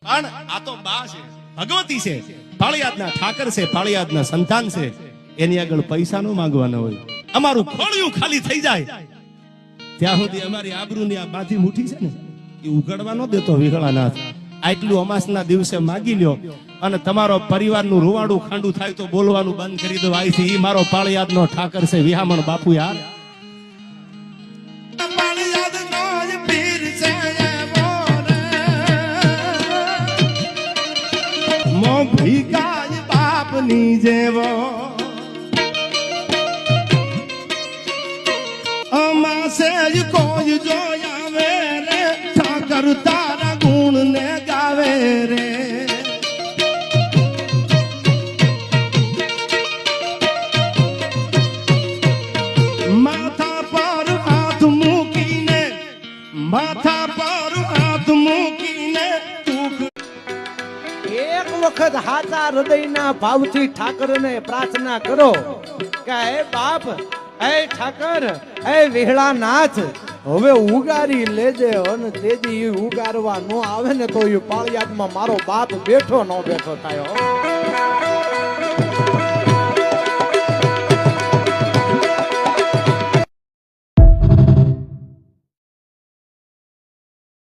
પણ આ તો બા છે, ભગવતી છે, પાળિયાદના ઠાકર છે, પાળિયાદના સંતાન છે. એની આગળ પૈસા નો માંગવાના હોય. અમારું ખોળિયું ખાલી થઈ જાય ત્યાં સુધી અમારી આબરૂની આ બાંધી મુઠી છે ને એ ઉઘડવા ન દેતો વિહળાનાથ. આટલું અમાસના દિવસે માગી લ્યો અને તમારો પરિવારનું રૂવાડું ખાંડું થાય તો બોલવાનું બંધ કરી દો. આઈથી ઈ મારો પાળિયાદનો ઠાકર છે, વિહામણ બાપુ યાર. ભીખાય બાપની જેવો અમાસે કોઈ જોયા વે રે, ઠાકર તારા ગુણ ને ગાવે રે. માથા પર હાથ મૂકીને, માથા પર હાથ મૂકીને એક વખત હાચા હૃદયના ભાવથી ઠાકરને પ્રાર્થના કરો કે હે બાપ, હે ઠાકર, હે વિહળાનાથ, હવે ઉગારી લેજે. અને તેજી ઉગારવા ન આવે ને તો એ પાળિયાદમાં મારો બાપ બેઠો ન બેઠો થાય.